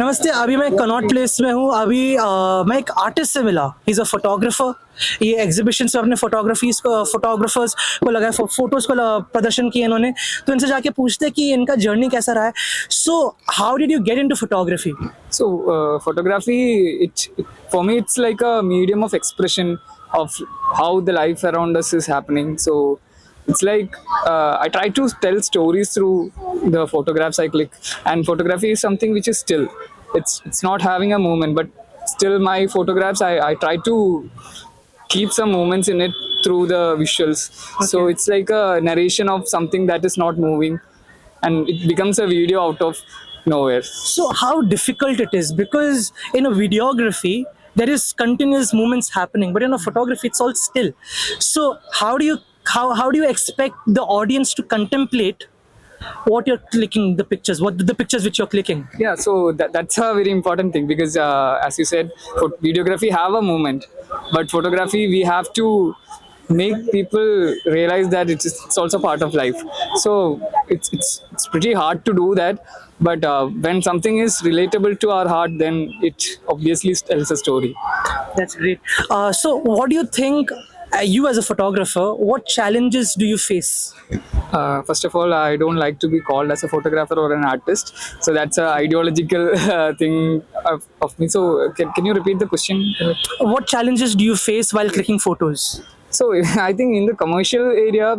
नमस्ते, अभी मैं कनॉट प्लेस में हूँ। अभी मैं एक आर्टिस्ट से मिला। ही इज़ अ फोटोग्राफर। ये एग्जीबिशन में अपने फोटोग्राफर्स को लगाए, फोटोज को प्रदर्शन किए इन्होंने। तो इनसे जाके पूछते हैं कि इनका जर्नी कैसा रहा है। So how did you get into photography? So, photography, for me, it's like a medium of expression of how the life around us is happening. So, it's like I try to tell stories through the photographs I click, and photography is something which is still. It's not having a movement, but still my photographs I try to keep some moments in it through the visuals. So it's like a narration of something that is not moving, and it becomes a video out of nowhere. So how difficult it is, because in a videography there is continuous movements happening, but in a photography it's all still. So how do you expect the audience to contemplate what you're clicking, the pictures, what the pictures which you're clicking? Yeah, so that's a very important thing because as you said, videography have a movement, but photography we have to make people realize that it's also part of life. So it's pretty hard to do that, but when something is relatable to our heart, then it obviously tells a story. That's great. So what do you think, you as a photographer, what challenges do you face? First of all, I don't like to be called as a photographer or an artist, so that's a ideological thing of me. So can you repeat the question? What challenges do you face while clicking photos? So I think in the commercial area,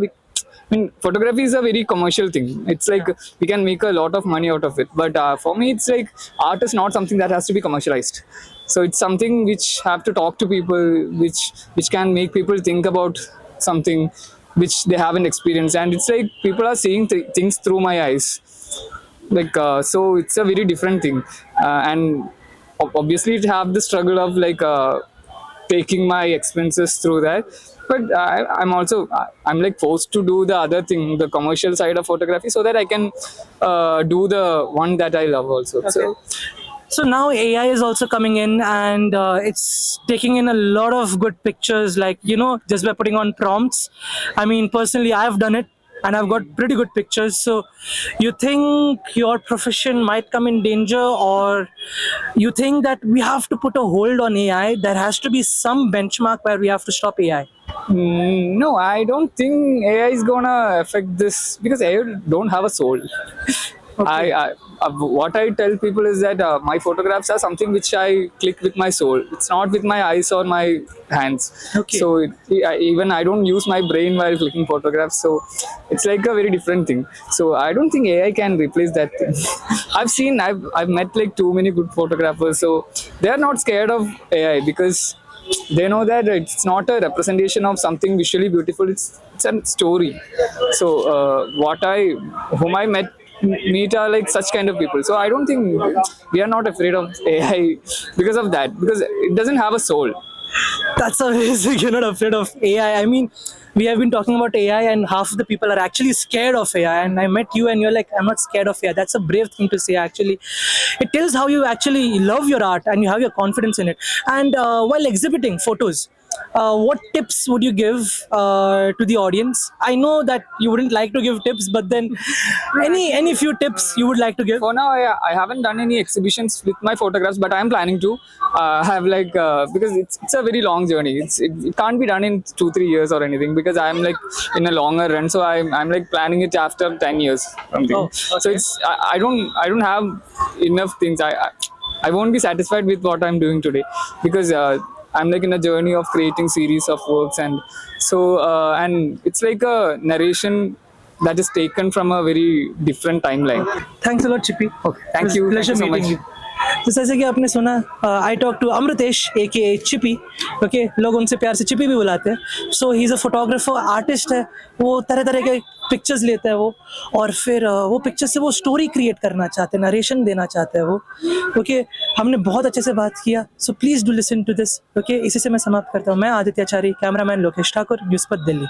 photography is a very commercial thing. It's like we can make a lot of money out of it. But for me, it's like art is not something that has to be commercialized. So it's something which have to talk to people, which can make people think about something which they haven't experienced. And it's like people are seeing things through my eyes. Like so, it's a very different thing. And obviously, it have the struggle of like. Taking my expenses through that, but I'm like forced to do the other thing, the commercial side of photography, so that I can do the one that I love also. Okay. So now AI is also coming in, and it's taking in a lot of good pictures, like, just by putting on prompts. I mean, personally, I've done it and I've got pretty good pictures. So you think your profession might come in danger, or you think that we have to put a hold on AI? There has to be some benchmark where we have to stop AI. No, I don't think AI is gonna affect this because AI don't have a soul. Okay. What I tell people is that my photographs are something which I click with my soul. It's not with my eyes or my hands. Okay. So even I don't use my brain while clicking photographs. So it's like a very different thing. So I don't think AI can replace that thing. I've met like too many good photographers. So they are not scared of AI because they know that it's not a representation of something visually beautiful. It's a story. So whom I meet are like such kind of people. So I don't think we are not afraid of AI because of that, because it doesn't have a soul. That's amazing. You're not afraid of AI. I mean, we have been talking about AI, and half of the people are actually scared of AI. And I met you, and you're like, I'm not scared of AI. That's a brave thing to say, actually. It tells how you actually love your art and you have your confidence in it. And while exhibiting photos, what tips would you give to the audience? I know that you wouldn't like to give tips, but then any few tips you would like to give? For now, I haven't done any exhibitions with my photographs, but I'm planning to have like because it's a very long journey. It can't be done in 2-3 years or anything, because I'm like in a longer run. So I'm like planning it after 10 years something. Oh, okay. So I don't have enough things. I won't be satisfied with what I'm doing today, because I'm like in a journey of creating series of works, and so and it's like a narration that is taken from a very different timeline. Thanks a lot, Chippy. Okay, thank you. Pleasure Thank you so meeting much. you. तो जैसे कि आपने सुना, I talk to Amritesh a Chippy. Okay, लोग उनसे प्यार से चिपी भी बुलाते हैं. So he is a photographer, artist है. वो तरह तरह के पिक्चर्स लेता है वो, और फिर वो पिक्चर से वो स्टोरी क्रिएट करना चाहते हैं, नरेशन देना चाहते हैं वो. ओके, हमने बहुत अच्छे से बात किया. So please do listen to this. Okay, इसी से मैं समाप्त करता हूँ. मैं आदित्य आचार्य, कैमरामैन लोकेश ठाकुर, न्यूज़ पथ दिल्ली.